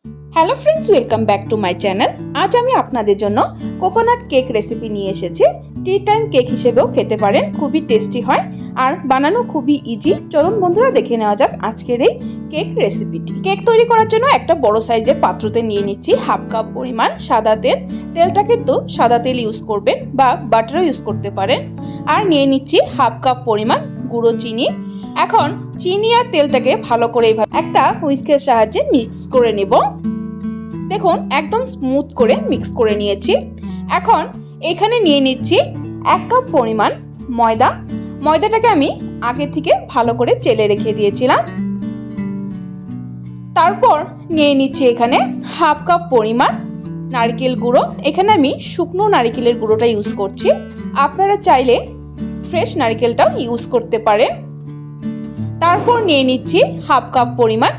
Hello friends, welcome back to my channel. আজ আমি আপনাদের জন্য কোকোনাট কেক রেসিপি নিয়ে এসেছি। টি টাইম কেক হিসেবেও খেতে পারেন, খুবই টেস্টি হয় আর বানানো খুবই ইজি। চলুন বন্ধুরা, দেখে নেওয়া যাক আজকের এই কেক রেসিপিটি। কেক তৈরি করার জন্য একটা বড় সাইজের পাত্রতে নিয়ে নিচ্ছি হাফ কাপ পরিমাণ সাদা তেল। তেলটা কিন্তু সাদা তেল ইউজ করবেন বা বাটারও ইউজ করতে পারেন। আর নিয়ে নিচ্ছি হাফ কাপ পরিমাণ গুঁড়ো চিনি। এখন চিনি আর তেলটাকে ভালো করে এইভাবে একটা হুইস্কের সাহায্যে মিক্স করে নেব। দেখুন একদম স্মুথ করে মিক্স করে নিয়েছি। এখন এখানে নিয়ে নিচ্ছি 1 কাপ পরিমাণ ময়দা। ময়দাটাকে আমি আগে থেকে ভালো করে চেলে রেখে দিয়েছিলাম। তারপর নিয়ে নিচ্ছি এখানে হাফ কাপ পরিমাণ নারকেল গুঁড়ো। এখানে আমি শুকনো নারকেলের গুঁড়োটা ইউজ করছি, আপনারা চাইলে ফ্রেশ নারকেলটাও ইউজ করতে পারেন। তারপর নিয়ে নিচ্ছি হাফ কাপ পরিমাণ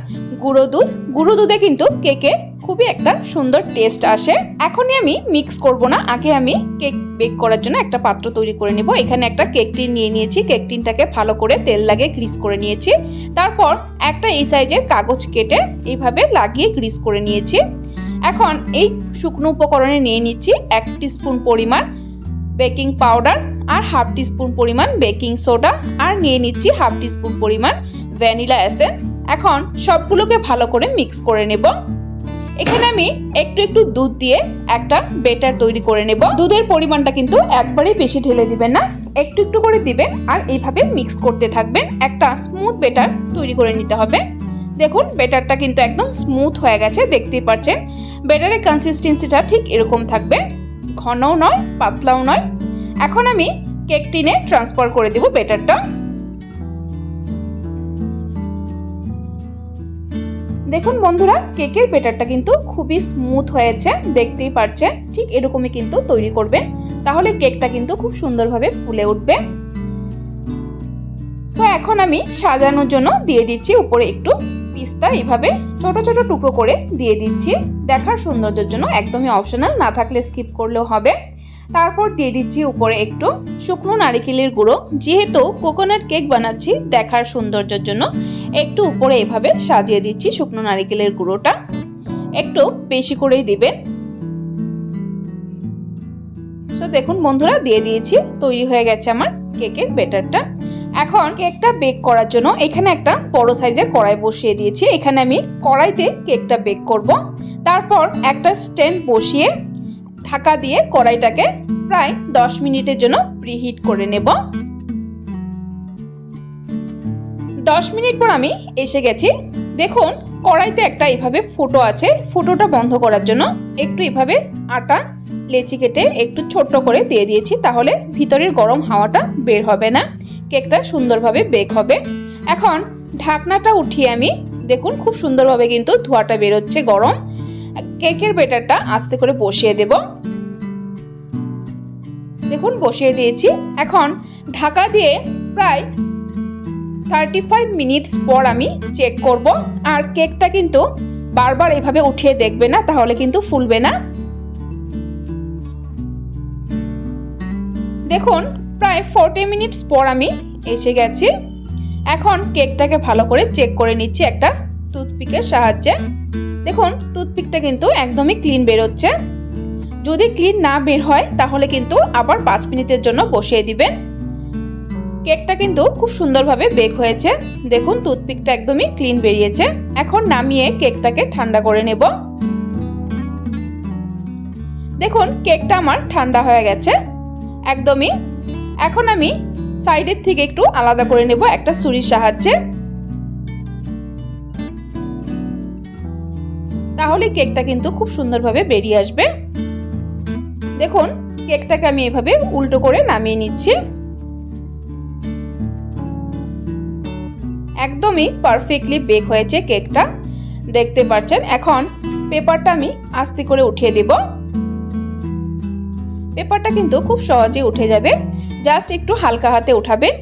গুঁড়ো দুধ। গুঁড়ো দুধে কিন্তু কেকে খুবই একটা সুন্দর টেস্ট আসে। এখনই আমি মিক্স করব না, আগে আমি কেক বেক করার জন্য একটা পাত্র তৈরি করে নেব। এখানে একটা কেক টিন নিয়ে নিয়েছি। কেক টিনটাকে ভালো করে তেল লাগিয়ে গ্রিস করে নিয়েছি। তারপর একটা এই সাইজের কাগজ কেটে এইভাবে লাগিয়ে গ্রিস করে নিয়েছি। এখন এই শুকনো উপকরণে নিয়ে নিচ্ছি 1 টিস্পুন পরিমাণ বেকিং পাউডার আর হাফ টিস্পুন পরিমাণ বেকিং সোডা আর নিয়ে নিচ্ছি হাফ টিস্পুন পরিমাণ ভ্যানিলা এসেন্স। এখন সবগুলোকে ভালো করে মিক্স করে নেব। এখানে আমি একটু দুধ দিয়ে একটা বেটার তৈরি করে নেব। দুধের পরিমাণটা কিন্তু একবারেই বেশি ঢেলে দিবেন না, একটু করে দিবেন আর এইভাবে মিক্স করতে থাকবেন। একটা স্মুথ বেটার তৈরি করে নিতে হবে। দেখুন বেটারটা কিন্তু একদম স্মুথ হয়ে গেছে, দেখতেই পাচ্ছেন। বেটারের কনসিস্টেন্সিটা ঠিক এরকম থাকবে, ঘনও নয় পাতলাও নয়। এখন আমি কেক টিনে ট্রান্সফার করে দেব বেটারটা। দেখুন বন্ধুরা, কেকের বেটারটা কিন্তু খুবই স্মুথ হয়েছে, দেখতেই পাচ্ছেন। ঠিক এরকমই কিন্তু তৈরি করবেন, তাহলে কেকটা কিন্তু খুব সুন্দরভাবে ফুলে উঠবে। তো এখন আমি সাজানোর জন্য দিয়ে দিচ্ছি উপরে একটু পিস্তা, এইভাবে ছোট ছোট টুকরো করে দিয়ে দিচ্ছি। দেখার সৌন্দর্যের জন্য, একদমই অপশনাল, না থাকলে স্কিপ করলেও হবে। তারপর দিয়ে দিচ্ছি উপরে একটু শুকনো নারকেলের গুঁড়ো। যেহেতু কোকোনাট কেক বানাচ্ছি, দেখার সৌন্দর্যের জন্য একটু উপরে এভাবে সাজিয়ে দিচ্ছি শুকনো নারকেলের গুঁড়োটা। একটু বেশি করেই দিবেন। তো দেখুন বন্ধুরা, দিয়ে দিয়েছি। তৈরি হয়ে গেছে আমার কেকের বেটারটা। এখন কেকটা বেক করার জন্য এখানে একটা বড় সাইজের কড়াই বসিয়ে দিয়েছি। এখানে আমি কড়াইতে কেকটা বেক করব। তারপর একটা স্ট্যান্ড বসিয়ে ঢাকা দিয়ে কড়াইটাকে প্রায় 10 মিনিটের জন্য প্রিহিট করে নেব। 10 মিনিট পর আমি এসে গেছি। দেখুন কড়াইতে একটা এইভাবে ফুটো আছে। ফুটোটা বন্ধ করার জন্য একটু এইভাবে আটা লেচি কেটে একটু ছোট্ট করে দিয়ে দিয়েছি, তাহলে ভিতরের গরম হাওয়াটা বের হবে না, কেকটা সুন্দরভাবে বেক হবে। এখন ঢাকনাটা উঠিয়ে আমি দেখুন খুব সুন্দরভাবে কিন্তু ধোঁয়াটা বেরোচ্ছে গরম। কেকের বেটারটা আস্তে করে বসিয়ে দেব। দেখুন বসিয়ে দিয়েছি। এখন ঢাকা দিয়ে প্রায় 35 মিনিটস পর আমি চেক করব। আর কেকটা কিন্তু বারবার এভাবে উঠিয়ে দেখবে না, তাহলে কিন্তু ফুলবে না। দেখুন প্রায় 40 মিনিটস পর আমি এসে গেছি। এখন কেকটাকে ভালো করে চেক করে নিচ্ছি একটা টুথপিকের সাহায্যে। দেখুন টুথপিকটা কিন্তু একদমই ক্লিন বেরোচ্ছে। যদি ক্লিন না বের হয় তাহলে কিন্তু আবার 5 মিনিটের জন্য বসিয়ে দিবেন। কেকটা কিন্তু খুব সুন্দরভাবে বেক হয়েছে। দেখুন টুথপিকটা একদমই ক্লিন বেরিয়েছে। এখন নামিয়ে কেকটাকে ঠান্ডা করে নেব। দেখুন কেকটা আমার ঠান্ডা হয়ে গেছে একদমই। এখন আমি সাইডের থেকে একটু আলাদা করে নেব একটা ছুরির সাহায্যে, তাহলে কেকটা কিন্তু খুব সুন্দরভাবে বেরিয়ে আসবে। দেখুন কেকটাকে আমি এভাবে উল্টো করে নামিয়ে নিচ্ছি। একদমই পারফেক্টলি বেক হয়েছে কেকটা, দেখতে পাচ্ছেন। এখন পেপারটা আমি আস্তে করে উঠিয়ে দেব। পেপারটা কিন্তু খুব সহজেই উঠে যাবে, জাস্ট একটু হালকা হাতে উঠাবেন।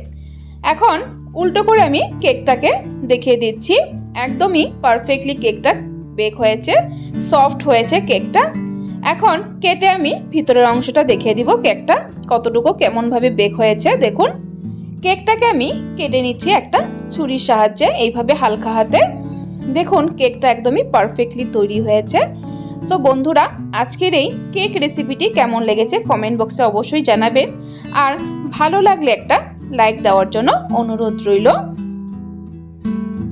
এখন উল্টো করে আমি কেকটাকে দেখিয়ে দিচ্ছি। একদমই পারফেক্টলি কেকটা বেক হয়েছে, সফট হয়েছে কেকটা। এখন কেটে আমি ভিতরের অংশটা দেখিয়ে দিব কেকটা কতটুকু কেমন ভাবে বেক হয়েছে। দেখুন কেকটাকে আমি কেটে নিচ্ছি একটা ছুরির সাহায্যে, এইভাবে হালকা হাতে। দেখুন কেকটা একদমই পারফেক্টলি তৈরি হয়েছে। সো বন্ধুরা, আজকের এই কেক রেসিপিটি কেমন লেগেছে কমেন্ট বক্সে অবশ্যই জানাবেন, আর ভালো লাগলে একটা লাইক দেওয়ার জন্য অনুরোধ রইল।